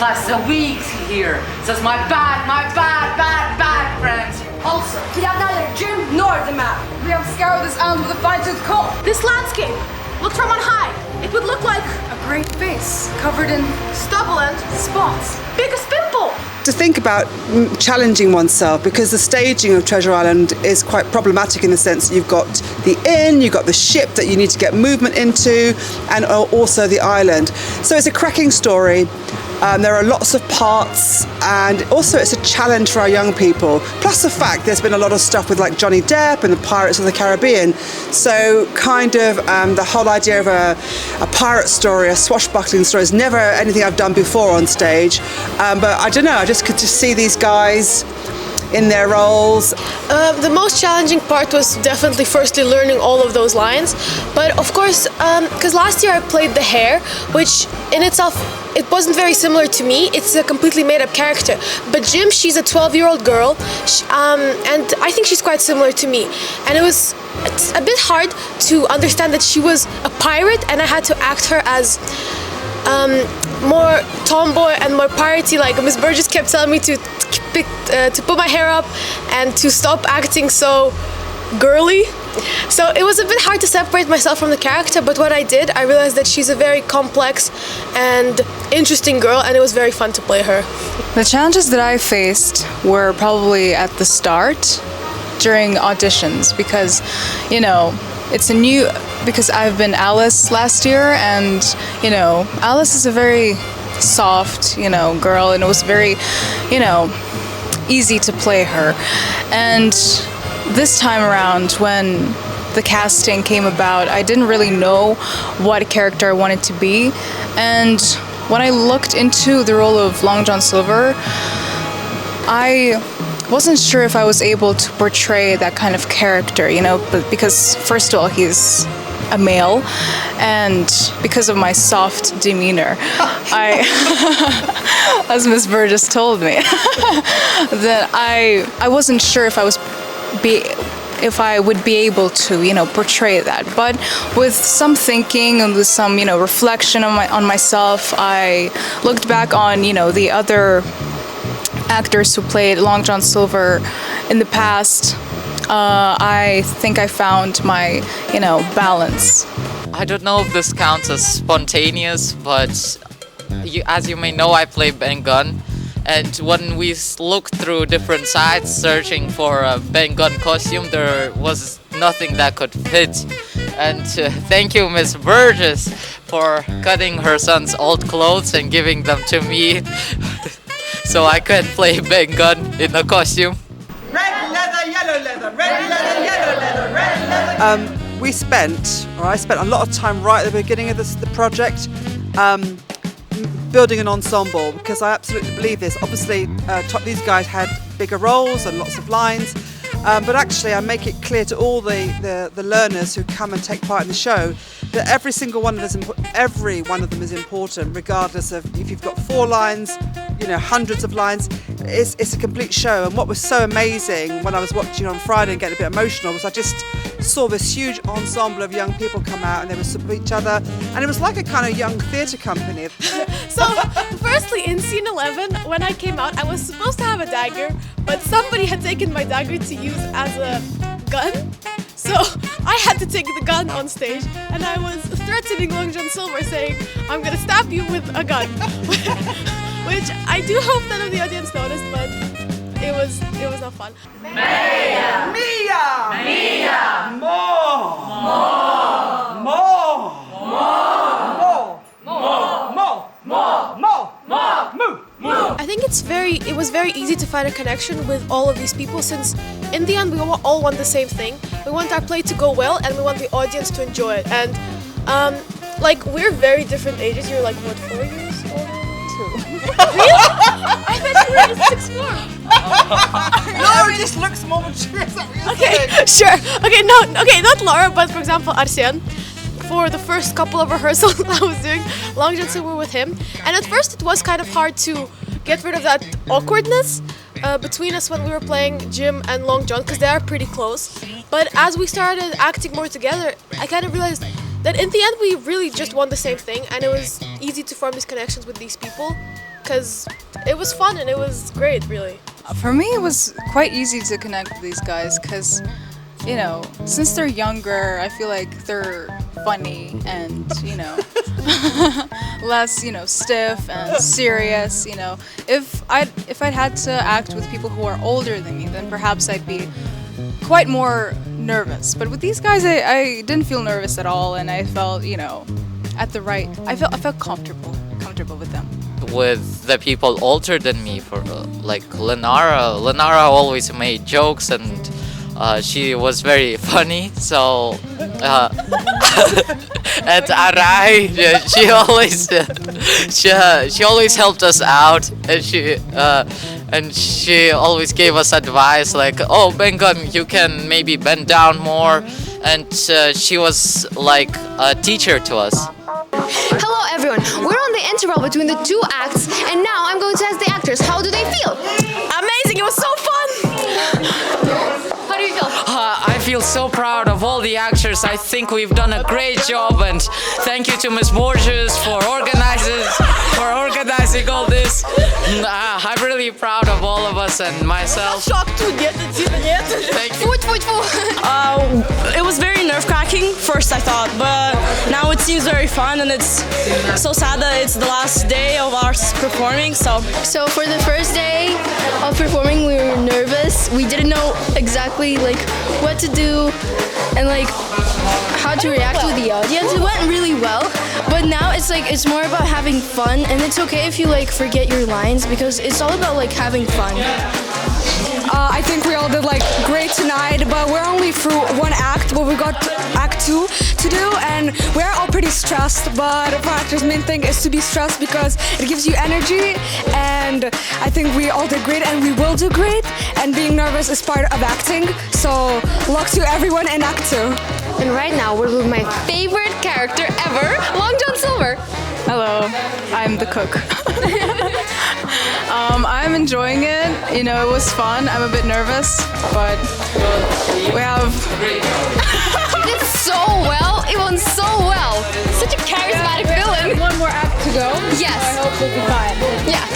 classes a week here. So it's my bad friends. Also, we have neither gym nor the map. We have scoured this island with a fine-tooth comb. This landscape, looked from on high, it would look like A great face covered in stubble and spots. biggest pimple. To think about challenging oneself, because the staging of Treasure Island is quite problematic in the sense that you've got the inn, you've got the ship that you need to get movement into, and also the island. So it's a cracking story. There are lots of parts, and also it's a challenge for our young people. Plus the fact there's been a lot of stuff with like Johnny Depp and the Pirates of the Caribbean. So kind of the whole idea of a pirate story, a swashbuckling story is never anything I've done before on stage. But I don't know, I just could just see these guys in their roles. The most challenging part was definitely firstly learning all of those lines, but of course, because last year I played the hare, which in itself, it wasn't very similar to me. It's a completely made-up character. But Jim, she's a 12-year-old girl, and I think she's quite similar to me. And it's a bit hard to understand that she was a pirate, and I had to act her as more tomboy and more piratey. Like Miss Berджесс kept telling me to put my hair up and to stop acting so girly. So it was a bit hard to separate myself from the character, but what I did, I realized that she's a very complex and interesting girl, and it was very fun to play her. The challenges that I faced were probably at the start during auditions because, because I've been Alice last year, and, Alice is a very soft, girl, and it was very, easy to play her. And this time around, when the casting came about, I didn't really know what character I wanted to be. And when I looked into the role of Long John Silver, I wasn't sure if I was able to portray that kind of character, but because first of all, he's a male, and because of my soft demeanor, as Miss Berджesс told me, that I wasn't sure if I would be able to, portray that. But with some thinking and with some, reflection on myself, I looked back on, the other actors who played Long John Silver in the past. I think I found my, balance. I don't know if this counts as spontaneous, but as you may know, I play Ben Gunn. And when we looked through different sites searching for a Ben Gunn costume, there was nothing that could fit. And thank you, Miss Berджesс, for cutting her son's old clothes and giving them to me so I could play Ben Gunn in the costume. Red leather, yellow leather, red leather, yellow leather, red leather. I spent a lot of time right at the beginning of the project building an ensemble, because I absolutely believe this. Obviously, these guys had bigger roles and lots of lines, but actually I make it clear to all the learners who come and take part in the show that every one of them is important, regardless of if you've got 4 lines, hundreds of lines. It's a complete show. And what was so amazing when I was watching on Friday and getting a bit emotional was I just saw this huge ensemble of young people come out, and they were support each other, and it was like a kind of young theatre company. So, firstly, in scene 11, when I came out, I was supposed to have a dagger, but somebody had taken my dagger to use as a gun. So I had to take the gun on stage, and I was threatening Long John Silver, saying, "I'm gonna stab you with a gun," which I do hope none of the audience noticed, but it was not fun. Mia! Mia! Mia! More! More! More! More! More! More! More! More! More! More! I think it was very easy to find a connection with all of these people, since in the end we all want the same thing. We want our play to go well, and we want the audience to enjoy it. And we're very different ages. You're like what, 4 years older? 2. Really? I thought you were 6 more. Laura just looks more mature. Okay, sure. Okay, not Laura, but for example, Arsene. For the first couple of rehearsals I was doing Long John Silver with him, and at first it was kind of hard to get rid of that awkwardness between us when we were playing Jim and Long John, because they are pretty close. But as we started acting more together, I kind of realized that in the end we really just want the same thing, and it was easy to form these connections with these people, because it was fun and it was great, really. For me, it was quite easy to connect with these guys because, you know, since they're younger, I feel like they're funny and, you know, less, you know, stiff and serious, you know. If I'd had to act with people who are older than me, then perhaps I'd be quite more nervous. But with these guys, I didn't feel nervous at all, and I felt, you know, I felt comfortable with them. With the people older than me, for like Lenara always made jokes and she was very funny. So and Arai, she always helped us out, and she always gave us advice like, oh, Bengun, you can maybe bend down more, and she was like a teacher to us. Hello everyone, we're on the interval between the two acts, and now I'm going to ask the actors, how do they feel? Amazing, it was so fun! How do you feel? I feel so proud of all the actors. I think we've done a great job, and thank you to Ms. Borges for organizing all this. I'm really proud of all of us and myself. Thank you. It was very nerve-wracking first, I thought, but now it seems very fun, and it's so sad that it's the last day of our performing. So for the first day of performing, we were nervous. We didn't know exactly like what to do and like how to react with the audience. It went really well, but now it's like it's more about having fun, and it's okay if you like forget your lines because it's all about like having fun. I think we all did like great tonight, but we're only through one act, but we got act 2 to do, and we're all pretty stressed, but for actors, main thing is to be stressed because it gives you energy, and I think we all did great and we will do great, and being nervous is part of acting, so luck to everyone in act 2. And right now we're with my favorite character ever, Long John Silver. Hello, I'm the cook. I'm enjoying it. You know, it was fun. I'm a bit nervous, but we have... You did so well. It went so well. Such a charismatic villain. One more act to go. Yes. I hope we'll be fine. Yeah.